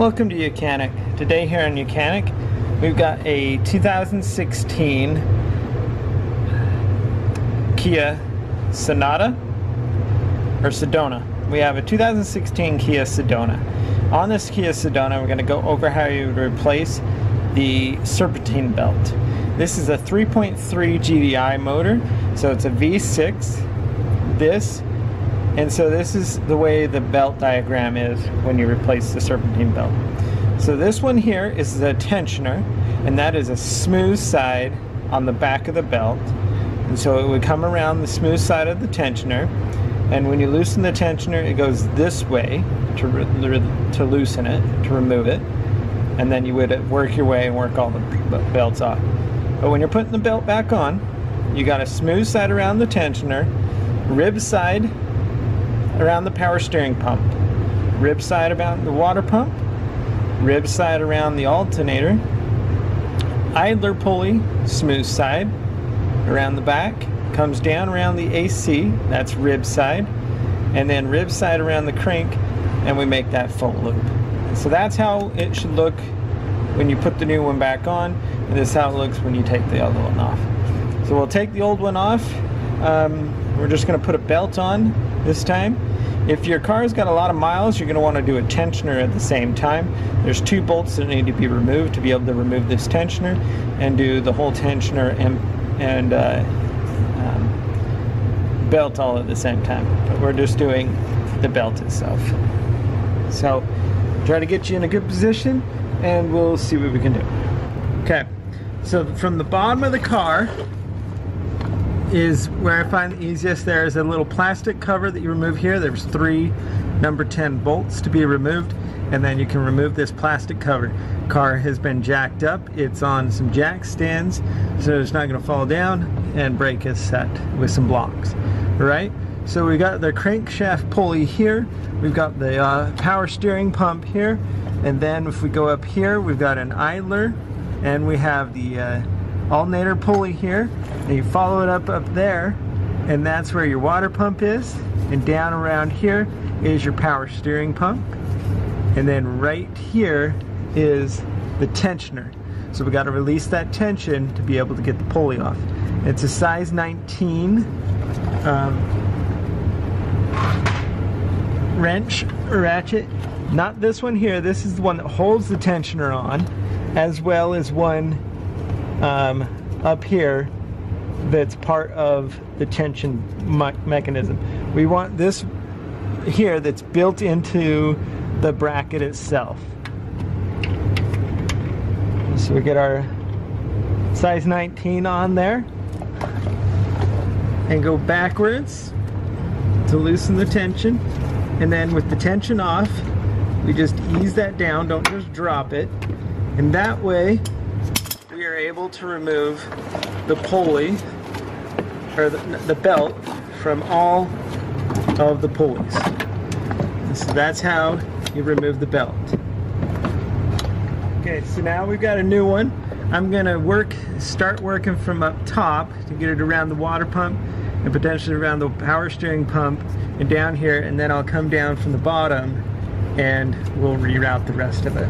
Welcome to YOUCANIC. Today here on YOUCANIC, we've got a 2016 Kia Sedona. We have a 2016 Kia Sedona. On this Kia Sedona, we're going to go over how you would replace the Serpentine belt. This is a 3.3 GDI motor, so it's a V6. And so this is the way the belt diagram is when you replace the Serpentine belt. So this one here is the tensioner, and that is a smooth side on the back of the belt. And so it would come around the smooth side of the tensioner, and when you loosen the tensioner, it goes this way to loosen it, to remove it, and then you would work your way and work all the belts off. But when you're putting the belt back on, you got a smooth side around the tensioner, rib side around the power steering pump, rib side around the water pump, rib side around the alternator, idler pulley, smooth side around the back, comes down around the AC, that's rib side, and then rib side around the crank, and we make that full loop. So that's how it should look when you put the new one back on, and this is how it looks when you take the other one off. So we'll take the old one off. We're just going to put a belt on this time. If your car's got a lot of miles, you're going to want to do a tensioner at the same time. There's two bolts that need to be removed to be able to remove this tensioner and do the whole tensioner and belt all at the same time. But we're just doing the belt itself. So try to get you in a good position and we'll see what we can do. Okay, so from the bottom of the car is where I find the easiest. There is a little plastic cover that you remove here. There's 3 number 10 bolts to be removed, and then you can remove this plastic cover. Car has been jacked up. It's on some jack stands, so it's not going to fall down, and brake is set with some blocks. Alright, so we got the crankshaft pulley here. We've got the power steering pump here, and then if we go up here, we've got an idler, and we have the alternator pulley here, and you follow it up there, and that's where your water pump is, and down around here is your power steering pump, and then right here is the tensioner. So we got to release that tension to be able to get the pulley off. It's a size 19 wrench or ratchet. Not this one here. This is the one that holds the tensioner on, as well as one up here that's part of the tension mechanism. We want this here that's built into the bracket itself. So we get our size 19 on there and go backwards to loosen the tension, and then with the tension off we just ease that down, don't just drop it, and that way we are able to remove the pulley, or the belt, from all of the pulleys. And so that's how you remove the belt. Okay, so now we've got a new one. I'm gonna start working from up top to get it around the water pump and potentially around the power steering pump and down here, and then I'll come down from the bottom and we'll reroute the rest of it.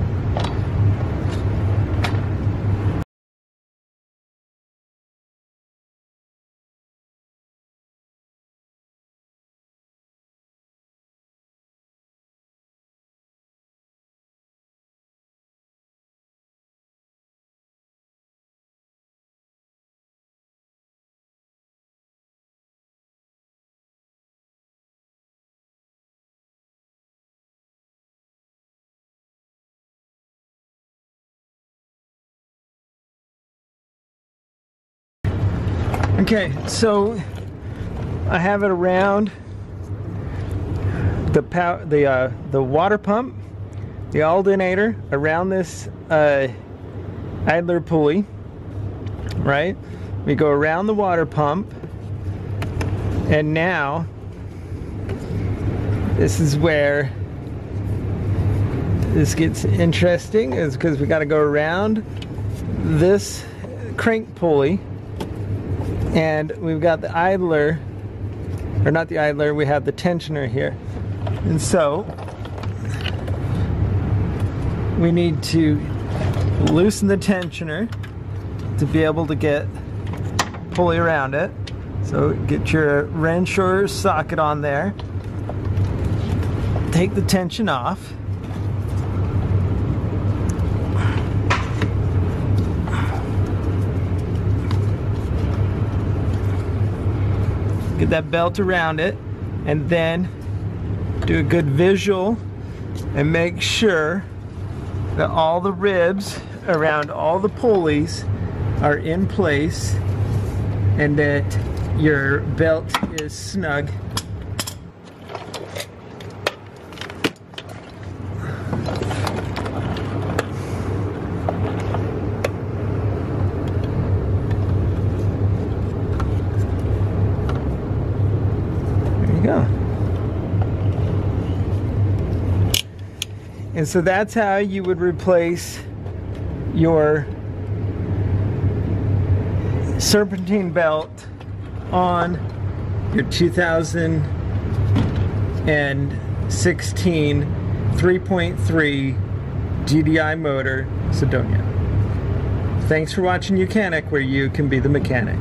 Okay, so I have it around the water pump, the alternator, around this idler pulley, right? We go around the water pump, and now this is where this gets interesting, is because we got to go around this crank pulley. And we've got the idler, or not the idler, we have the tensioner here. And so we need to loosen the tensioner to be able to get pulley around it. So get your wrench or socket on there. Take the tension off. Get that belt around it, and then do a good visual and make sure that all the ribs around all the pulleys are in place and that your belt is snug. Go. And so that's how you would replace your Serpentine belt on your 2016 3.3 GDI motor Sedona. Thanks for watching YOUCANIC, where you can be the mechanic.